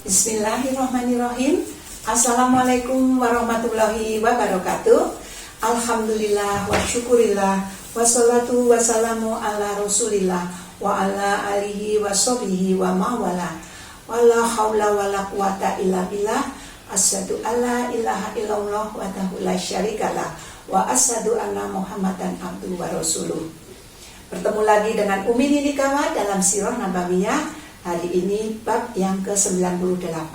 Bismillahirrahmanirrahim. Assalamualaikum warahmatullahi wabarakatuh. Alhamdulillah wa syukurillah. Wassalatu wassalamu ala rasulillah wa ala alihi wa sahbihi wa mawala. Wala hawla wala quwata illa billah. Asyhadu alla ilaha illallah wahdahu la syarikalah wa asyhadu anna Muhammadan abduhu wa rasuluh. Bertemu lagi dengan Umi Nini Kawa dalam Sirah Nabawiyah. Hari ini bab yang ke-98.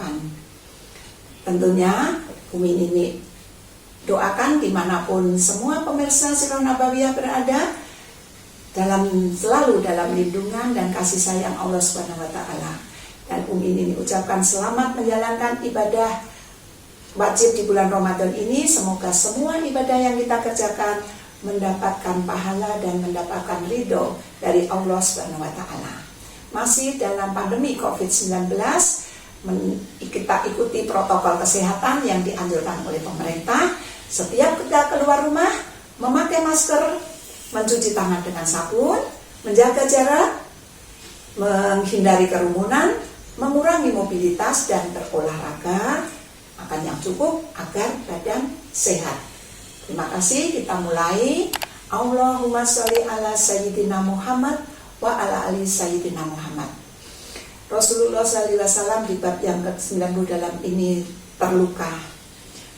Tentunya Umi Nini doakan dimanapun semua pemirsa Sirah Nabawiyah berada, selalu dalam lindungan dan kasih sayang Allah Subhanahu wa Ta'ala. Dan Umi Nini ucapkan selamat menjalankan ibadah wajib di bulan Ramadan ini. Semoga semua ibadah yang kita kerjakan mendapatkan pahala dan mendapatkan ridho dari Allah Subhanahu wa Ta'ala. Masih dalam pandemi COVID-19, kita ikuti protokol kesehatan yang dianjurkan oleh pemerintah. Setiap kita keluar rumah, memakai masker, mencuci tangan dengan sabun, menjaga jarak, menghindari kerumunan, mengurangi mobilitas dan berolahraga makan yang cukup agar badan sehat. Terima kasih, kita mulai. Allahumma sholli ala sayyidina Muhammad wa ala ali sayyidina Muhammad. Rasulullah SAW di bab yang ke-90 dalam ini terluka.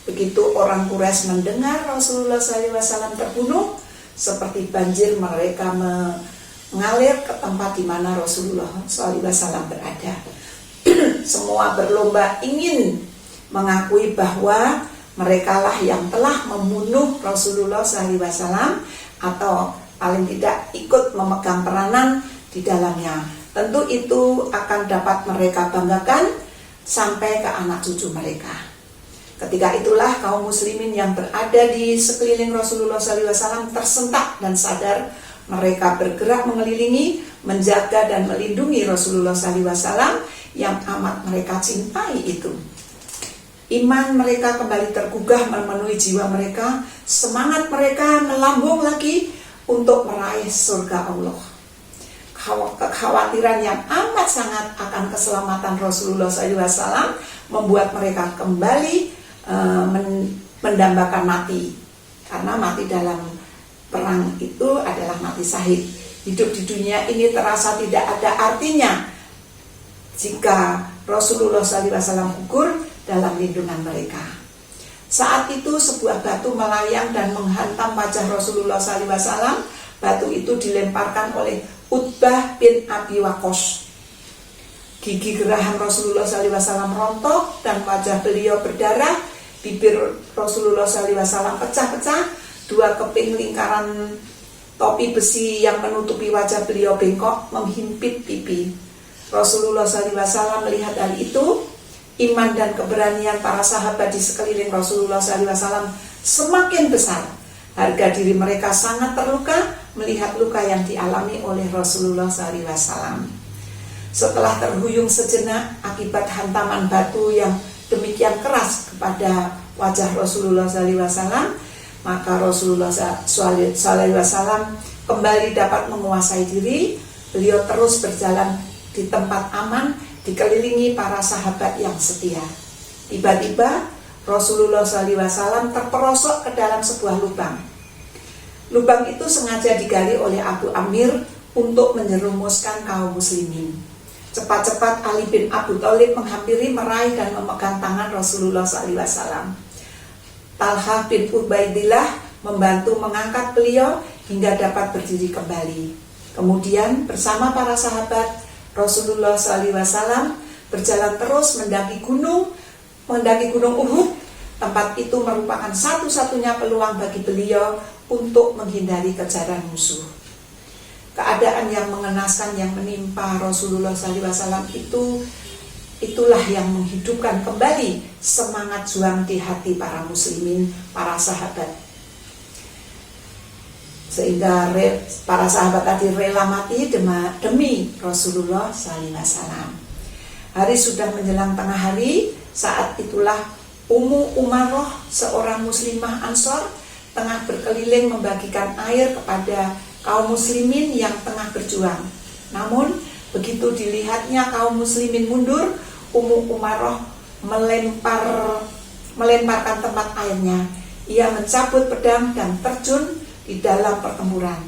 Begitu orang Quraisy mendengar Rasulullah SAW terbunuh, seperti banjir mereka mengalir ke tempat di mana Rasulullah SAW berada. Semua berlomba ingin mengakui bahwa merekalah yang telah membunuh Rasulullah SAW atau paling tidak ikut memegang peranan di dalamnya. Tentu itu akan dapat mereka banggakan sampai ke anak cucu mereka. Ketika itulah kaum muslimin yang berada di sekeliling Rasulullah SAW tersentak dan sadar. Mereka bergerak mengelilingi, menjaga dan melindungi Rasulullah SAW yang amat mereka cintai itu. Iman mereka kembali tergugah memenuhi jiwa mereka. Semangat mereka melambung lagi untuk meraih surga Allah. Kekhawatiran yang amat sangat akan keselamatan Rasulullah SAW membuat mereka kembali mendambakan mati. Karena mati dalam perang itu adalah mati syahid. Hidup di dunia ini terasa tidak ada artinya jika Rasulullah SAW gugur dalam lindungan mereka. Saat itu sebuah batu melayang dan menghantam wajah Rasulullah SAW. Batu itu dilemparkan oleh Utbah bin Abi Waqqas. Gigi geraham Rasulullah SAW rontok dan wajah beliau berdarah. Bibir Rasulullah SAW pecah-pecah. Dua keping lingkaran topi besi yang menutupi wajah beliau bengkok menghimpit pipi. Rasulullah SAW melihat hal itu. Iman dan keberanian para sahabat di sekeliling Rasulullah SAW semakin besar. Harga diri mereka sangat terluka melihat luka yang dialami oleh Rasulullah SAW. Setelah terhuyung sejenak akibat hantaman batu yang demikian keras kepada wajah Rasulullah SAW, maka Rasulullah SAW kembali dapat menguasai diri. Beliau terus berjalan di tempat aman, dikelilingi para sahabat yang setia. Tiba-tiba Rasulullah SAW terperosok ke dalam sebuah lubang. Lubang itu sengaja digali oleh Abu Amir untuk menjerumuskan kaum muslimin. Cepat-cepat Ali bin Abu Thalib menghampiri, meraih dan memegang tangan Rasulullah SAW. Talha bin Ubaidillah membantu mengangkat beliau hingga dapat berdiri kembali. Kemudian bersama para sahabat Rasulullah SAW berjalan terus mendaki gunung Uhud. Tempat itu merupakan satu-satunya peluang bagi beliau untuk menghindari kejaran musuh. Keadaan yang mengenaskan yang menimpa Rasulullah SAW itulah yang menghidupkan kembali semangat juang di hati para muslimin, para sahabat. Sehingga para sahabat tadi rela mati demi Rasulullah SAW. Hari sudah menjelang tengah hari. Saat itulah Ummu Umaroh, seorang muslimah Ansor, tengah berkeliling membagikan air kepada kaum muslimin yang tengah berjuang. Namun begitu dilihatnya kaum muslimin mundur, Ummu Umaroh melemparkan tempat airnya. Ia mencabut pedang dan terjun di dalam pertempuran.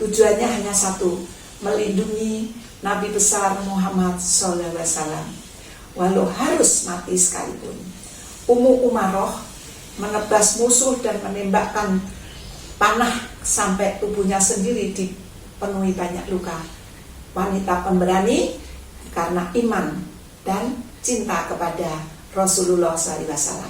Tujuannya hanya satu, melindungi Nabi besar Muhammad SAW. Walau harus mati sekalipun. Ummu Umaroh menebas musuh dan menembakkan panah sampai tubuhnya sendiri dipenuhi banyak luka. Wanita pemberani karena iman dan cinta kepada Rasulullah SAW.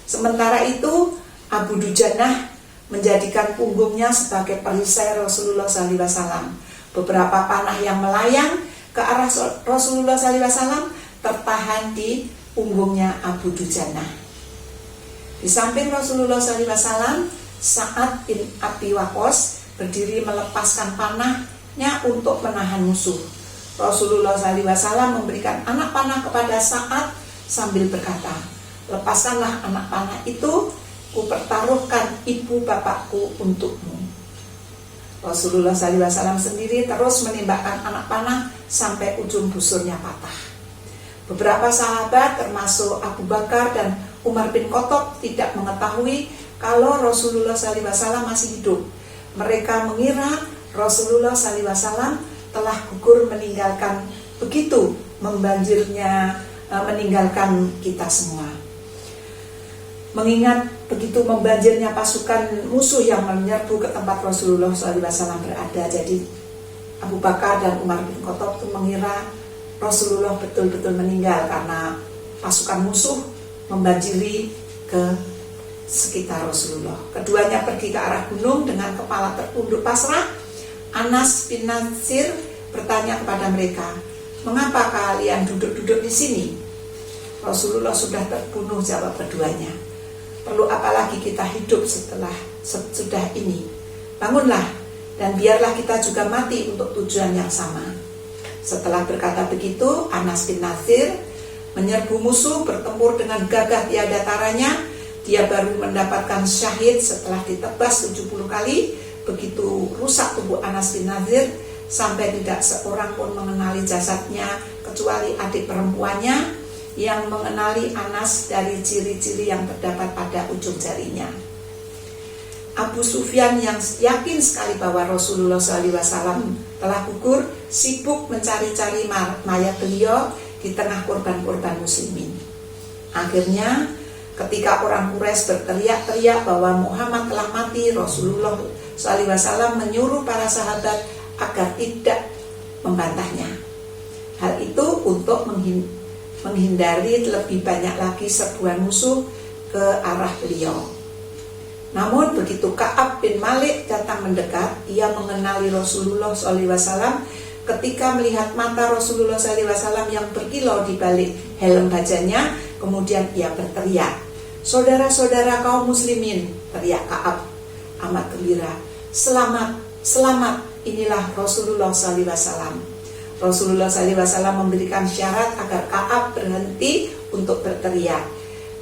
Sementara itu Abu Dujanah menjadikan punggungnya sebagai perisai Rasulullah SAW. Beberapa panah yang melayang ke arah Rasulullah SAW tertahan di punggungnya Abu Dujanah. Di samping Rasulullah SAW, Sa'ad bin Abi Waqqas berdiri melepaskan panahnya untuk menahan musuh. Rasulullah SAW memberikan anak panah kepada Sa'ad sambil berkata, "Lepaskanlah anak panah itu, kupertaruhkan ibu bapakku untukmu." Rasulullah SAW sendiri terus menembakkan anak panah sampai ujung busurnya patah. Beberapa sahabat termasuk Abu Bakar dan Umar bin Khattab tidak mengetahui kalau Rasulullah SAW masih hidup. Mereka mengira Rasulullah SAW telah gugur meninggalkan meninggalkan kita semua. Mengingat begitu membanjirnya pasukan musuh yang menyerbu ke tempat Rasulullah SAW berada, jadi Abu Bakar dan Umar bin Khattab itu mengira Rasulullah betul-betul meninggal karena pasukan musuh membanjiri ke sekitar Rasulullah. Keduanya pergi ke arah gunung dengan kepala tertunduk pasrah. Anas bin Nasir bertanya kepada mereka, "Mengapa kalian duduk-duduk di sini?" Rasulullah sudah terbunuh, jawab keduanya. "Perlu apa lagi kita hidup sudah ini? Bangunlah dan biarlah kita juga mati untuk tujuan yang sama." Setelah berkata begitu, Anas bin Nasir menyerbu musuh, bertempur dengan gagah tiada taranya. Dia baru mendapatkan syahid setelah ditebas 70 kali. Begitu rusak tubuh Anas bin Nasir sampai tidak seorang pun mengenali jasadnya kecuali adik perempuannya yang mengenali Anas dari ciri-ciri yang terdapat pada ujung jarinya. Abu Sufyan yang yakin sekali bahwa Rasulullah SAW telah gugur, sibuk mencari-cari mayat beliau di tengah korban-korban muslimin. Akhirnya ketika orang Quraisy berteriak-teriak bahwa Muhammad telah mati, Rasulullah SAW menyuruh para sahabat agar tidak membantahnya. Hal itu untuk menghindari lebih banyak lagi serbuan musuh ke arah beliau. Namun begitu Ka'ab bin Malik datang mendekat, ia mengenali Rasulullah SAW ketika melihat mata Rasulullah SAW yang berkilau di balik helm bajanya. Kemudian ia berteriak, "Saudara-saudara kaum muslimin," teriak Ka'ab amat gembira, "Selamat, selamat, inilah Rasulullah SAW." Rasulullah SAW memberikan syarat agar Ka'ab berhenti untuk berteriak.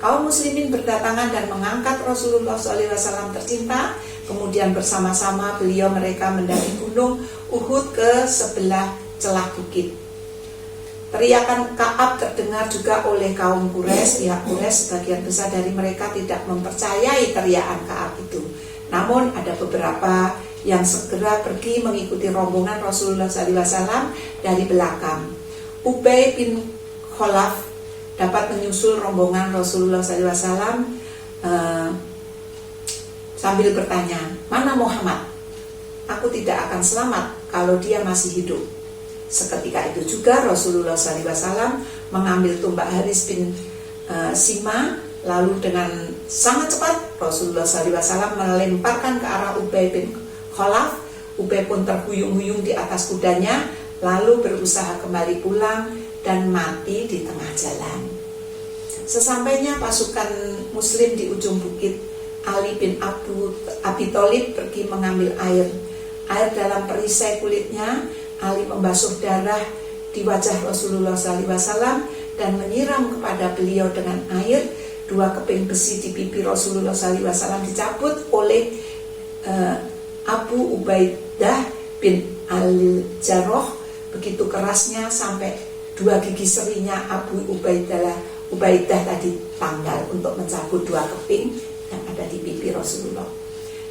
Kaum muslimin berdatangan dan mengangkat Rasulullah SAW tercinta. Kemudian bersama-sama mereka mendaki gunung Uhud ke sebelah celah bukit. Teriakan Ka'ab terdengar juga oleh kaum Quraisy. Pihak Quraisy sebagian besar dari mereka tidak mempercayai teriakan Ka'ab itu. Namun ada beberapa yang segera pergi mengikuti rombongan Rasulullah SAW dari belakang. Ubay bin Khalaf dapat menyusul rombongan Rasulullah SAW sambil bertanya, "Mana Muhammad? Aku tidak akan selamat kalau dia masih hidup." Seketika itu juga Rasulullah SAW mengambil tombak Haris bin Sima, lalu dengan sangat cepat Rasulullah SAW melemparkan ke arah Ubay bin Khalaf. Ubay pun terhuyung-huyung di atas kudanya, lalu berusaha kembali pulang dan mati di tengah jalan. Sesampainya pasukan muslim di ujung bukit, Ali bin Abi Thalib pergi mengambil air dalam perisai kulitnya. Ali membasuh darah di wajah Rasulullah SAW dan menyiram kepada beliau dengan air. 2 keping besi di pipi Rasulullah SAW dicabut oleh Abu Ubaidah bin Al-Jarrah begitu kerasnya sampai dua gigi serinya Abu Ubaidah tadi tanggal untuk mencabut dua keping yang ada di pipi Rasulullah.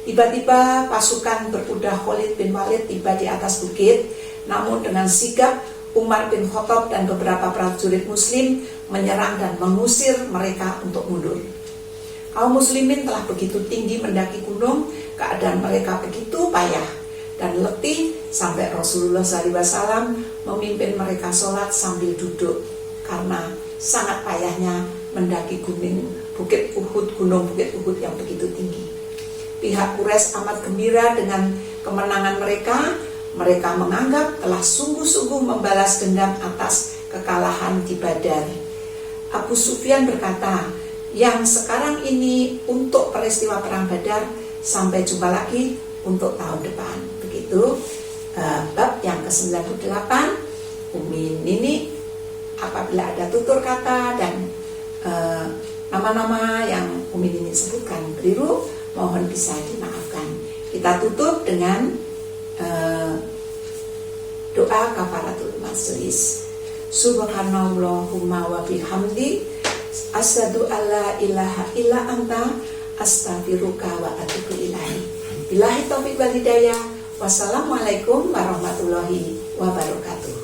Tiba-tiba pasukan berkuda Khalid bin Walid tiba di atas bukit, namun dengan sigap Umar bin Khattab dan beberapa prajurit muslim menyerang dan mengusir mereka untuk mundur. Kaum muslimin telah begitu tinggi mendaki gunung, keadaan mereka begitu payah dan letih sampai Rasulullah SAW memimpin mereka sholat sambil duduk karena sangat payahnya mendaki gunung Bukit Uhud yang begitu tinggi. Pihak Quraisy amat gembira dengan kemenangan mereka. Mereka menganggap telah sungguh-sungguh membalas dendam atas kekalahan di Badar. Abu Sufyan berkata, yang sekarang ini untuk peristiwa perang Badar, sampai jumpa lagi untuk tahun depan. Begitu bab yang ke-98. Umi Nini, apabila ada tutur kata dan nama-nama yang Umi Nini sebutkan keliru, mohon bisa dimaafkan. Kita tutup dengan doa kafaratul majlis. Subhanallahumma wa bihamdi, asyhadu alla ilaha illa anta, astaghfiruka wa atubu ilaihi. Billahi taufiq wal hidayah. Wassalamualaikum warahmatullahi wabarakatuh.